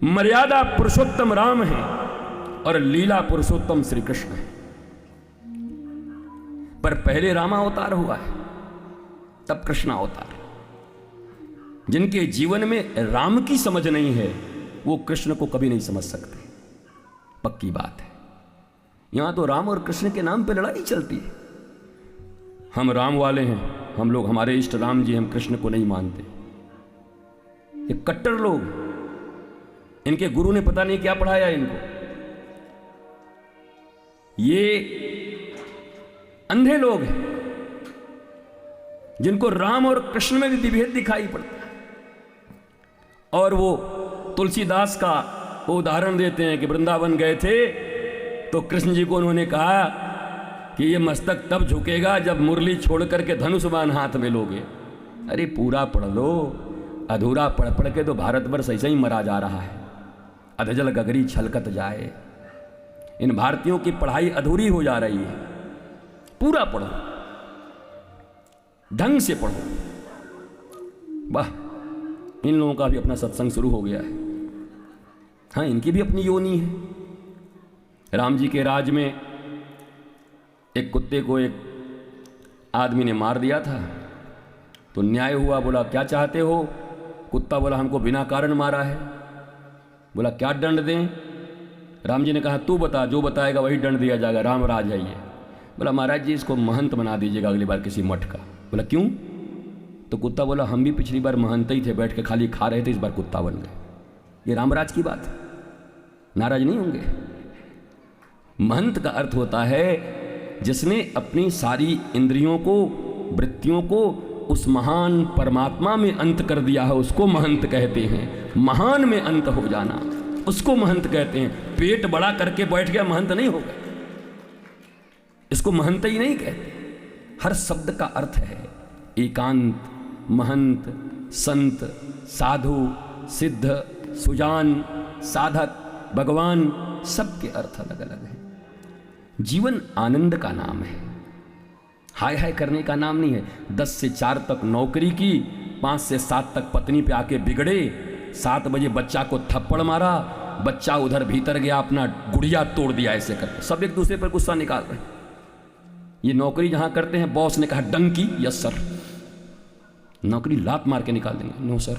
मर्यादा पुरुषोत्तम राम है और लीला पुरुषोत्तम श्री कृष्ण है। पर पहले रामावतार हुआ है, तब कृष्णावतार। जिनके जीवन में राम की समझ नहीं है वो कृष्ण को कभी नहीं समझ सकते, पक्की बात है। यहां तो राम और कृष्ण के नाम पे लड़ाई चलती है। हम राम वाले हैं, हम लोग, हमारे इष्ट राम जी, हम कृष्ण को नहीं मानते। ये कट्टर लोग, इनके गुरु ने पता नहीं क्या पढ़ाया इनको। ये अंधे लोग हैं जिनको राम और कृष्ण में भी विभेद दिखाई पड़ता है। और वो तुलसीदास का वो उदाहरण देते हैं कि वृंदावन गए थे तो कृष्ण जी को उन्होंने कहा कि ये मस्तक तब झुकेगा जब मुरली छोड़ करके धनुष बाण हाथ में लोगे। अरे पूरा पढ़ लो, अधूरा पढ़ पढ़ के तो भारतवर्ष ऐसे ही मरा जा रहा है। अधजल गगरी छलकत जाए। इन भारतीयों की पढ़ाई अधूरी हो जा रही है। पूरा पढ़ो, ढंग से पढ़ो। वाह, इन लोगों का भी अपना सत्संग शुरू हो गया है। हाँ, इनकी भी अपनी योनि है। राम जी के राज में एक कुत्ते को एक आदमी ने मार दिया था, तो न्याय हुआ। बोला क्या चाहते हो? कुत्ता बोला हमको बिना कारण मारा है। बोला क्या दंड दें? राम जी ने कहा तू बता, जो बताएगा वही दंड दिया जाएगा, राम राज है ये। बोला महाराज जी इसको महंत बना दीजिएगा अगली बार किसी मठ का। बोला क्यों? तो कुत्ता बोला हम भी पिछली बार महंत ही थे, बैठ के खाली खा रहे थे, इस बार कुत्ता बन गए। ये रामराज की बात है, नाराज नहीं होंगे। महंत का अर्थ होता है जिसने अपनी सारी इंद्रियों को, वृत्तियों को उस महान परमात्मा में अंत कर दिया है, उसको महंत कहते हैं। महान में अंत हो जाना उसको महंत कहते हैं। पेट बड़ा करके बैठ गया महंत नहीं होगा, इसको महंत ही नहीं कहते। हर शब्द का अर्थ है एकांत, महंत, संत, साधु, सिद्ध, सुजान, साधक, भगवान, सबके अर्थ अलग अलग हैं। जीवन आनंद का नाम है, हाय हाय करने का नाम नहीं है। 10 से 4 तक नौकरी की, 5 से 7 तक पत्नी पे आके बिगड़े, 7 बजे बच्चा को थप्पड़ मारा, बच्चा उधर भीतर गया अपना गुड़िया तोड़ दिया, ऐसे करके सब एक दूसरे पर गुस्सा निकाल रहे हैं। ये नौकरी जहां करते हैं बॉस ने कहा डंकी, यस सर, नौकरी लात मार के निकाल देंगे, नो सर।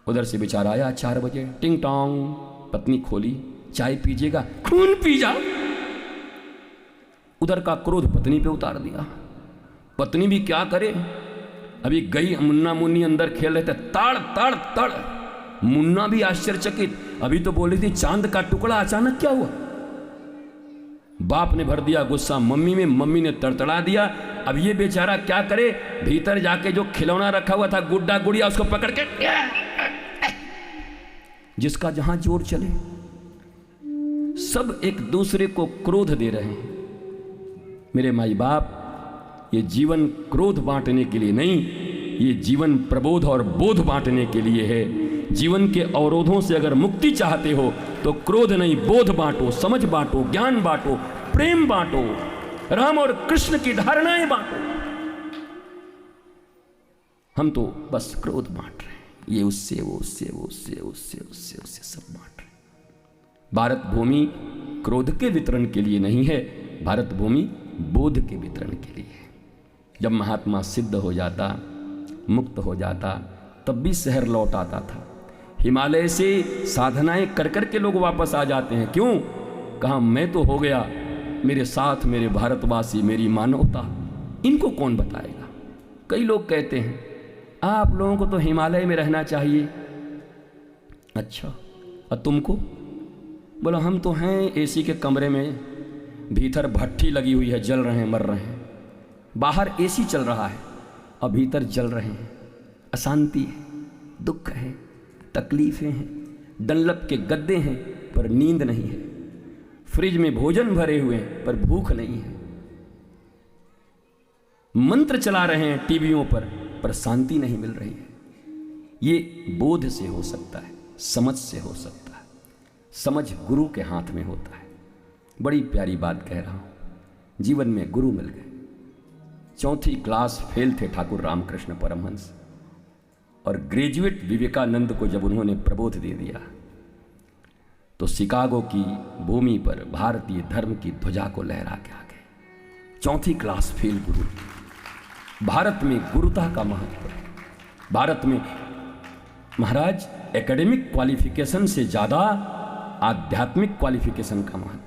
उधर से बेचारा आया 4 बजे, टिंग टोंग, पत्नी खोली, चाय पीजिएगा, खून पी जा। उधर का क्रोध पत्नी पे उतार दिया। पत्नी भी क्या करे, अभी गई मुन्ना मुन्नी अंदर खेल रहे थे, तड़ तड़ तड़। मुन्ना भी आश्चर्यचकित, अभी तो बोली थी चांद का टुकड़ा, अचानक क्या हुआ? बाप ने भर दिया गुस्सा मम्मी में, मम्मी ने तड़तड़ा दिया। अब ये बेचारा क्या करे, भीतर जाके जो खिलौना रखा हुआ था गुड्डा गुड़िया, उसको पकड़ के, जिसका जहां जोर चले, सब एक दूसरे को क्रोध दे रहे हैं। मेरे माई बाप, ये जीवन क्रोध बांटने के लिए नहीं, ये जीवन प्रबोध और बोध बांटने के लिए है। जीवन के अवरोधों से अगर मुक्ति चाहते हो तो क्रोध नहीं, बोध बांटो, समझ बांटो, ज्ञान बांटो, प्रेम बांटो, राम और कृष्ण की धारणाएं बांटो। हम तो बस क्रोध बांट रहे हैं, ये उससे, वो उससे, वो उससे, उससे, उससे, उससे सब बांट रहे हैं। भारत भूमि क्रोध के वितरण के लिए नहीं है, भारत भूमि बोध के वितरण के लिए है। जब महात्मा सिद्ध हो जाता, मुक्त हो जाता, तब भी शहर लौट आता था। हिमालय से साधनाएं कर कर के लोग वापस आ जाते हैं। क्यों? कहा मैं तो हो गया, मेरे साथ मेरे भारतवासी, मेरी मानवता, इनको कौन बताएगा? कई लोग कहते हैं आप लोगों को तो हिमालय में रहना चाहिए। अच्छा, और तुमको? बोला हम तो हैं एसी के कमरे में, भीतर भट्ठी लगी हुई है, जल रहे हैं, मर रहे हैं। बाहर एसी चल रहा है और भीतर जल रहे हैं। अशांति है, दुख है, तकलीफें हैं, डंलप के गद्दे हैं पर नींद नहीं है, फ्रिज में भोजन भरे हुए हैं पर भूख नहीं है, मंत्र चला रहे हैं टीवियों पर शांति नहीं मिल रही है। ये बोध से हो सकता है, समझ से हो सकता है। समझ गुरु के हाथ में होता है। बड़ी प्यारी बात कह रहा हूं, जीवन में गुरु मिल गए। 4th क्लास फेल थे ठाकुर रामकृष्ण परमहंस, और ग्रेजुएट विवेकानंद को जब उन्होंने प्रबोध दे दिया, तो शिकागो की भूमि पर भारतीय धर्म की ध्वजा को लहरा के आ गए। चौथी क्लास फेल गुरु। भारत में गुरुता का महत्व, भारत में महाराज एकेडमिक क्वालिफिकेशन से ज़्यादा आध्यात्मिक क्वालिफिकेशन का महत्व।